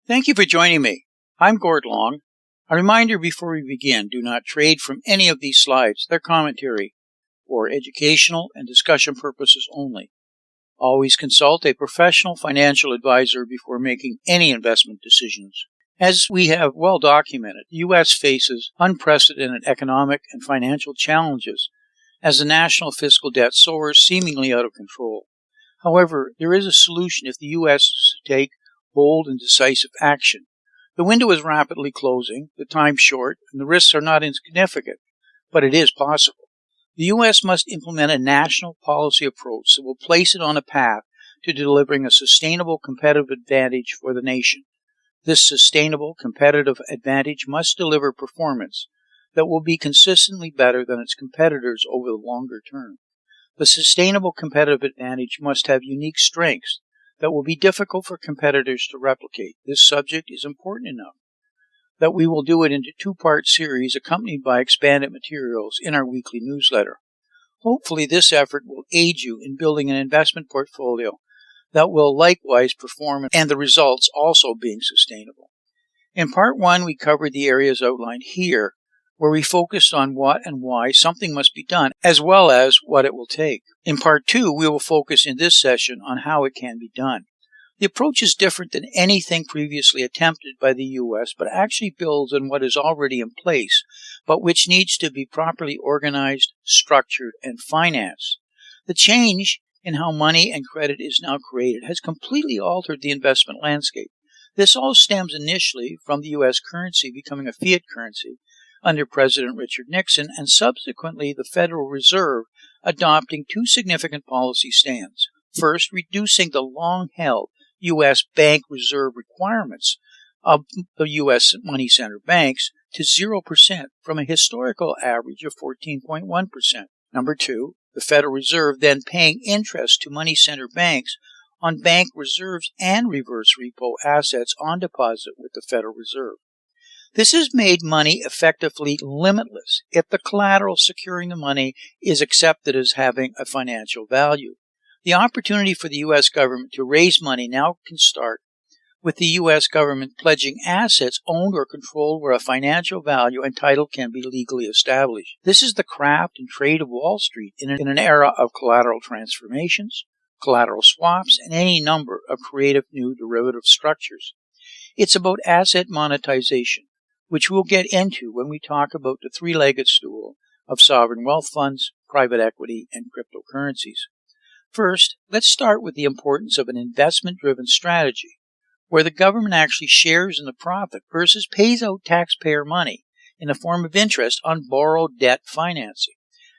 Thank you for joining me. I'm Gord Long. A reminder before we begin, do not trade from any of these slides. They're commentary for educational and discussion purposes only. Always consult a professional financial advisor before making any investment decisions. As we have well documented, the U.S. faces unprecedented economic and financial challenges as the national fiscal debt soars seemingly out of control. However, there is a solution if the U.S. is to take bold and decisive action. The window is rapidly closing, the time short, and the risks are not insignificant, but it is possible. The U.S. must implement a national policy approach that will place it on a path to delivering a sustainable competitive advantage for the nation. This sustainable competitive advantage must deliver performance that will be consistently better than its competitors over the longer term. The sustainable competitive advantage must have unique strengths that will be difficult for competitors to replicate. This subject is important enough that we will do it into a two-part series accompanied by expanded materials in our weekly newsletter. Hopefully this effort will aid you in building an investment portfolio that will likewise perform and the results also being sustainable. In part 1, we covered the areas outlined here, where we focused on what and why something must be done, as well as what it will take. In part 2, we will focus in this session on how it can be done. The approach is different than anything previously attempted by the U.S., but actually builds on what is already in place, but which needs to be properly organized, structured, and financed. The change in how money and credit is now created has completely altered the investment landscape. This all stems initially from the U.S. currency becoming a fiat currency under President Richard Nixon, and subsequently the Federal Reserve adopting two significant policy stands. First, reducing the long-held U.S. bank reserve requirements of the U.S. money center banks to 0% from a historical average of 14.1%. Number two, the Federal Reserve then paying interest to money center banks on bank reserves and reverse repo assets on deposit with the Federal Reserve. This has made money effectively limitless if the collateral securing the money is accepted as having a financial value. The opportunity for the U.S. government to raise money now can start with the U.S. government pledging assets owned or controlled where a financial value and title can be legally established. This is the craft and trade of Wall Street in an era of collateral transformations, collateral swaps, and any number of creative new derivative structures. It's about asset monetization, which we'll get into when we talk about the three-legged stool of sovereign wealth funds, private equity, and cryptocurrencies. First, let's start with the importance of an investment-driven strategy, where the government actually shares in the profit versus pays out taxpayer money in the form of interest on borrowed debt financing.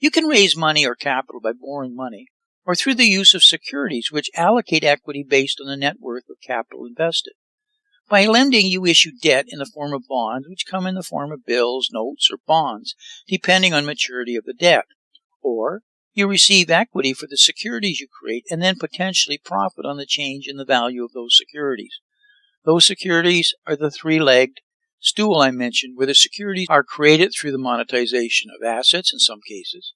You can raise money or capital by borrowing money, or through the use of securities which allocate equity based on the net worth of capital invested. By lending, you issue debt in the form of bonds, which come in the form of bills, notes, or bonds, depending on maturity of the debt. Or you receive equity for the securities you create and then potentially profit on the change in the value of those securities. Those securities are the three-legged stool I mentioned, where the securities are created through the monetization of assets in some cases.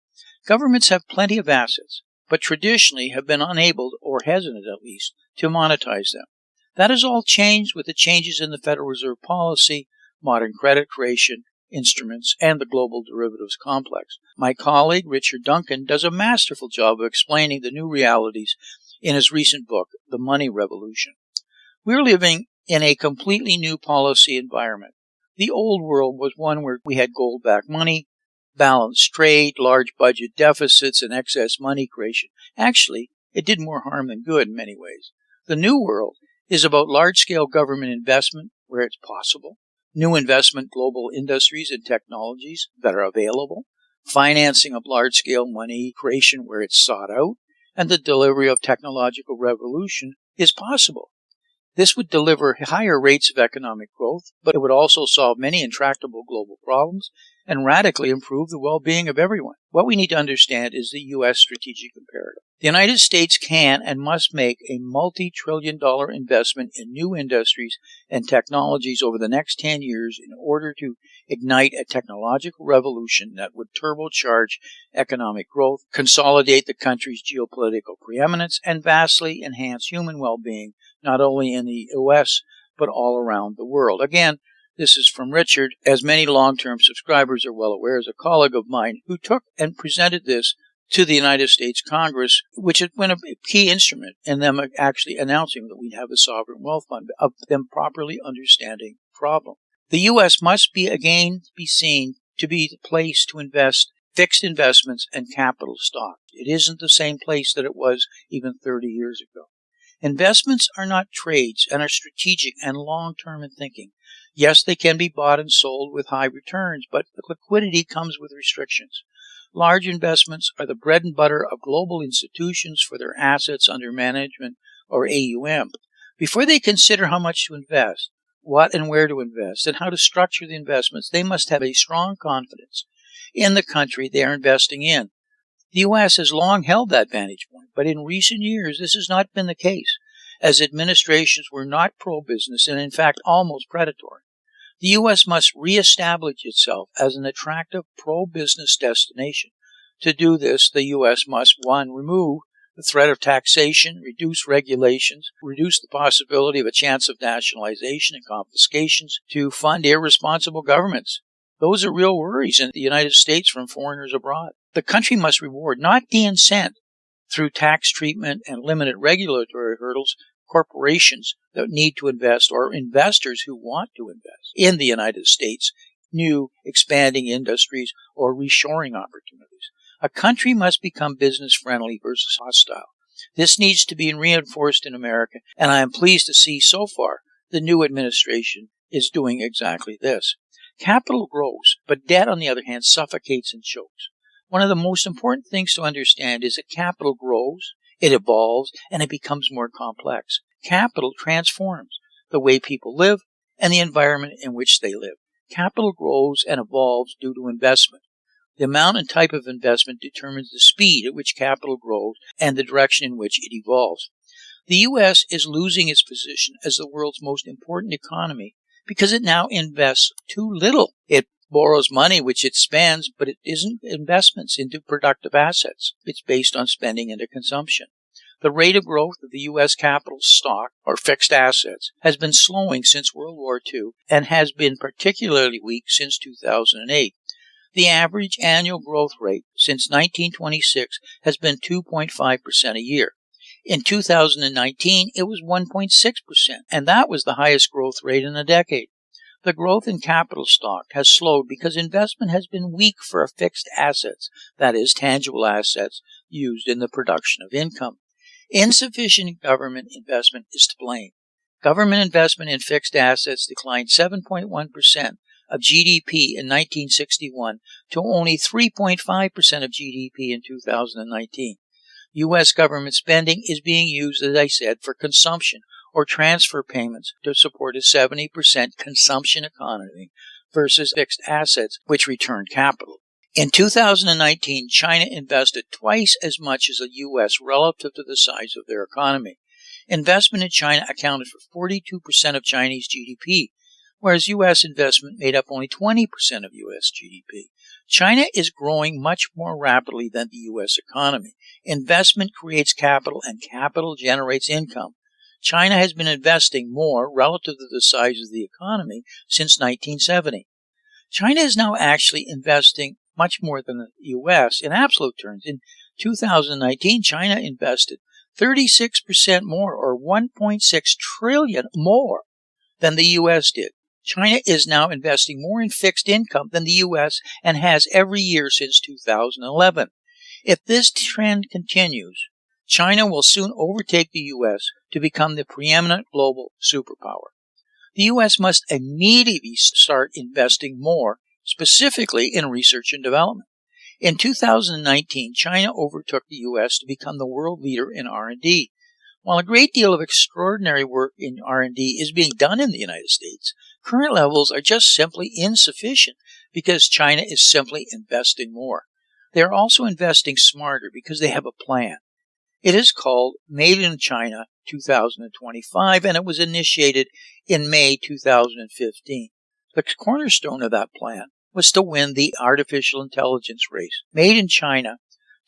Governments have plenty of assets, but traditionally have been unable, or hesitant at least, to monetize them. That has all changed with the changes in the Federal Reserve policy, modern credit creation, instruments, and the global derivatives complex. My colleague, Richard Duncan, does a masterful job of explaining the new realities in his recent book, The Money Revolution. We're living in a completely new policy environment. The old world was one where we had gold-backed money, balanced trade, large budget deficits, and excess money creation. Actually, it did more harm than good in many ways. The new world is about large-scale government investment where it's possible, new investment global industries and technologies that are available, financing of large-scale money creation where it's sought out, and the delivery of technological revolution is possible. This would deliver higher rates of economic growth, but it would also solve many intractable global problems and radically improve the well-being of everyone. What we need to understand is the U.S. strategic imperative. The United States can and must make a multi-trillion-dollar investment in new industries and technologies over the next 10 years in order to ignite a technological revolution that would turbocharge economic growth, consolidate the country's geopolitical preeminence, and vastly enhance human well-being, not only in the U.S., but all around the world. Again, this is from Richard. As many long-term subscribers are well aware, as a colleague of mine who took and presented this to the United States Congress, which had been a key instrument in them actually announcing that we'd have a sovereign wealth fund, of them properly understanding the problem. The U.S. must be seen to be the place to invest fixed investments and capital stock. It isn't the same place that it was even 30 years ago. Investments are not trades and are strategic and long-term in thinking. Yes, they can be bought and sold with high returns, but the liquidity comes with restrictions. Large investments are the bread and butter of global institutions for their assets under management, or AUM. Before they consider how much to invest, what and where to invest, and how to structure the investments, they must have a strong confidence in the country they are investing in. The U.S. has long held that vantage point, but in recent years this has not been the case, as administrations were not pro-business and in fact almost predatory. The U.S. must reestablish itself as an attractive pro-business destination. To do this, the U.S. must, 1, remove the threat of taxation, reduce regulations, reduce the possibility of a chance of nationalization and confiscations, to fund irresponsible governments. Those are real worries in the United States from foreigners abroad. The country must reward, not de-incent, through tax treatment and limited regulatory hurdles, corporations that need to invest or investors who want to invest in the United States, new expanding industries or reshoring opportunities. A country must become business-friendly versus hostile. This needs to be reinforced in America, and I am pleased to see so far the new administration is doing exactly this. Capital grows, but debt, on the other hand, suffocates and chokes. One of the most important things to understand is that capital grows, it evolves, and it becomes more complex. Capital transforms the way people live and the environment in which they live. Capital grows and evolves due to investment. The amount and type of investment determines the speed at which capital grows and the direction in which it evolves. The U.S. is losing its position as the world's most important economy because it now invests too little. It borrows money which it spends, but it isn't investments into productive assets. It's based on spending into consumption. The rate of growth of the U.S. capital stock, or fixed assets, has been slowing since World War II and has been particularly weak since 2008. The average annual growth rate since 1926 has been 2.5% a year. In 2019, it was 1.6%, and that was the highest growth rate in a decade. The growth in capital stock has slowed because investment has been weak for fixed assets, that is, tangible assets used in the production of income. Insufficient government investment is to blame. Government investment in fixed assets declined 7.1% of GDP in 1961 to only 3.5% of GDP in 2019. U.S. government spending is being used, as I said, for consumption or transfer payments to support a 70% consumption economy versus fixed assets which return capital. In 2019, China invested twice as much as the U.S. relative to the size of their economy. Investment in China accounted for 42% of Chinese GDP, whereas U.S. investment made up only 20% of U.S. GDP. China is growing much more rapidly than the U.S. economy. Investment creates capital, and capital generates income. China has been investing more relative to the size of the economy since 1970. China is now actually investing much more than the U.S. in absolute terms. In 2019, China invested 36% more, or $1.6 trillion more than the U.S. did. China is now investing more in fixed income than the U.S. and has every year since 2011. If this trend continues, China will soon overtake the U.S. to become the preeminent global superpower. The U.S. must immediately start investing more, specifically in research and development. In 2019, China overtook the U.S. to become the world leader in R&D. While a great deal of extraordinary work in R&D is being done in the United States, current levels are just simply insufficient because China is simply investing more. They are also investing smarter because they have a plan. It is called Made in China 2025, and it was initiated in May 2015. The cornerstone of that plan was to win the artificial intelligence race. Made in China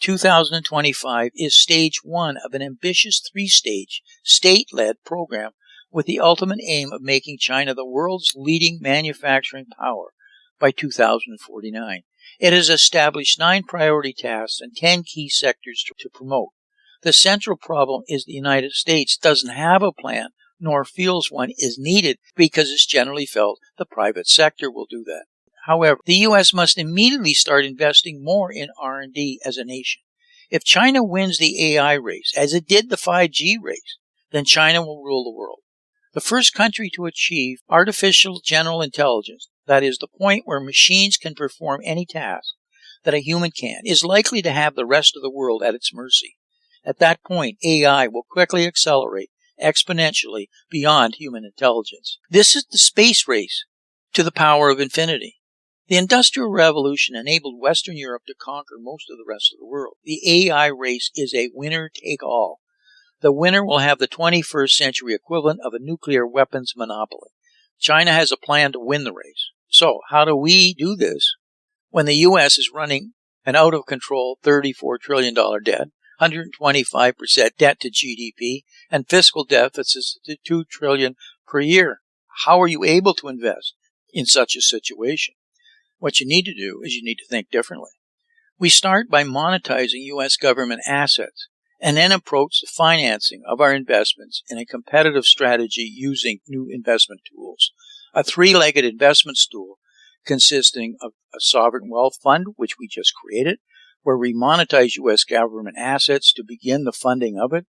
2025 is stage one of an ambitious three-stage, state-led program with the ultimate aim of making China the world's leading manufacturing power by 2049. It has established 9 priority tasks and 10 key sectors to promote. The central problem is the United States doesn't have a plan, nor feels one is needed, because it's generally felt the private sector will do that. However, the U.S. must immediately start investing more in R&D as a nation. If China wins the AI race, as it did the 5G race, then China will rule the world. The first country to achieve artificial general intelligence, that is, the point where machines can perform any task that a human can, is likely to have the rest of the world at its mercy. At that point, AI will quickly accelerate exponentially beyond human intelligence. This is the space race to the power of infinity. The Industrial Revolution enabled Western Europe to conquer most of the rest of the world. The AI race is a winner-take-all. The winner will have the 21st century equivalent of a nuclear weapons monopoly. China has a plan to win the race. So, how do we do this when the U.S. is running an out-of-control $34 trillion debt, 125% debt to GDP, and fiscal deficits to $2 trillion per year? How are you able to invest in such a situation? What you need to do is you need to think differently. We start by monetizing U.S. government assets and then approach the financing of our investments in a competitive strategy using new investment tools. A 3-legged investment stool consisting of a sovereign wealth fund, which we just created, where we monetize U.S. government assets to begin the funding of it,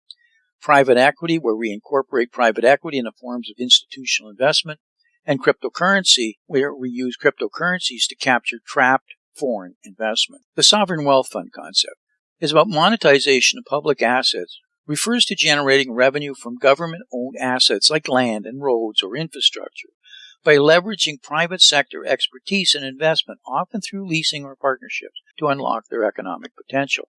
private equity, where we incorporate private equity in the forms of institutional investment, and cryptocurrency, where we use cryptocurrencies to capture trapped foreign investment. The sovereign wealth fund concept is about monetization of public assets, refers to generating revenue from government-owned assets like land and roads or infrastructure by leveraging private sector expertise and investment, often through leasing or partnerships, to unlock their economic potential.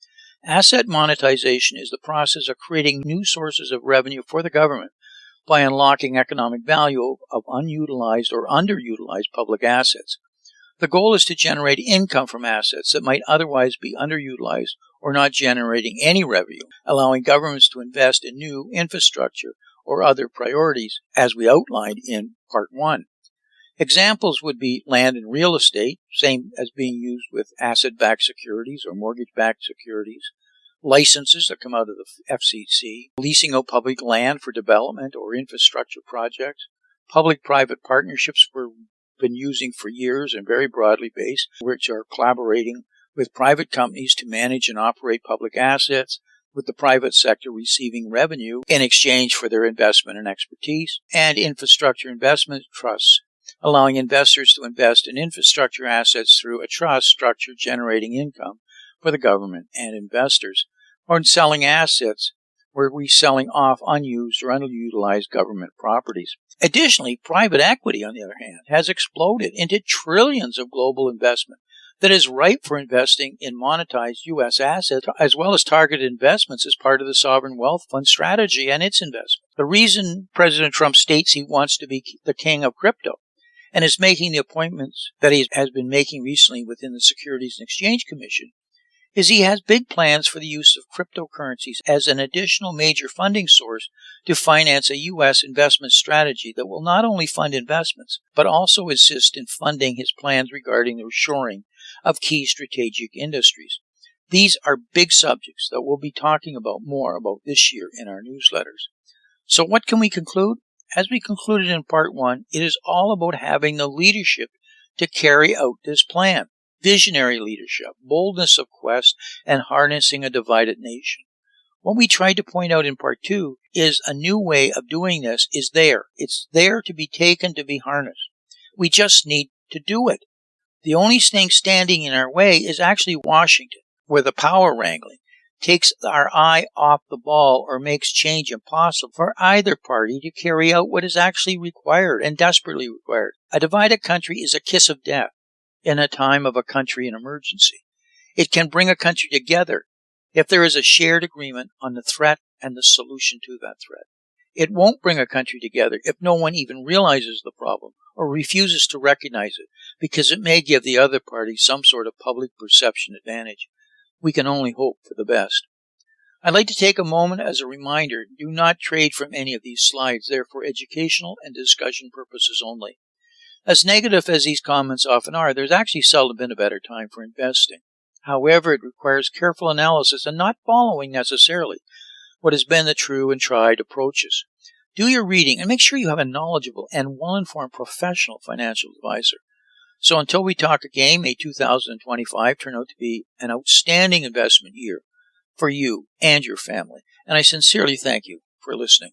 Asset monetization is the process of creating new sources of revenue for the government by unlocking economic value of unutilized or underutilized public assets. The goal is to generate income from assets that might otherwise be underutilized or not generating any revenue, allowing governments to invest in new infrastructure or other priorities, as we outlined in Part 1. Examples would be land and real estate, same as being used with asset-backed securities or mortgage-backed securities, licenses that come out of the FCC, leasing out public land for development or infrastructure projects, public-private partnerships we've been using for years and very broadly based, which are collaborating with private companies to manage and operate public assets, with the private sector receiving revenue in exchange for their investment and expertise, and infrastructure investment trusts, allowing investors to invest in infrastructure assets through a trust structure generating income for the government and investors, or in selling assets where we're selling off unused or underutilized government properties. Additionally, private equity, on the other hand, has exploded into trillions of global investment that is ripe for investing in monetized U.S. assets, as well as targeted investments as part of the sovereign wealth fund strategy and its investment. The reason President Trump states he wants to be the king of crypto and is making the appointments that he has been making recently within the Securities and Exchange Commission is he has big plans for the use of cryptocurrencies as an additional major funding source to finance a U.S. investment strategy that will not only fund investments, but also assist in funding his plans regarding the reshoring of key strategic industries. These are big subjects that we'll be talking about more about this year in our newsletters. So what can we conclude? As we concluded in Part 1, it is all about having the leadership to carry out this plan. Visionary leadership, boldness of quest, and harnessing a divided nation. What we tried to point out in Part 2 is a new way of doing this is there. It's there to be taken, to be harnessed. We just need to do it. The only thing standing in our way is actually Washington, where the power wrangling takes our eye off the ball or makes change impossible for either party to carry out what is actually required and desperately required. A divided country is a kiss of death in a time of a country in emergency. It can bring a country together if there is a shared agreement on the threat and the solution to that threat. It won't bring a country together if no one even realizes the problem or refuses to recognize it, because it may give the other party some sort of public perception advantage. We can only hope for the best. I'd like to take a moment as a reminder, do not trade from any of these slides. They're for educational and discussion purposes only. As negative as these comments often are, there's actually seldom been a better time for investing. However, it requires careful analysis and not following necessarily what has been the true and tried approaches. Do your reading and make sure you have a knowledgeable and well-informed professional financial advisor. So until we talk again, may 2025 turn out to be an outstanding investment year for you and your family. And I sincerely thank you for listening.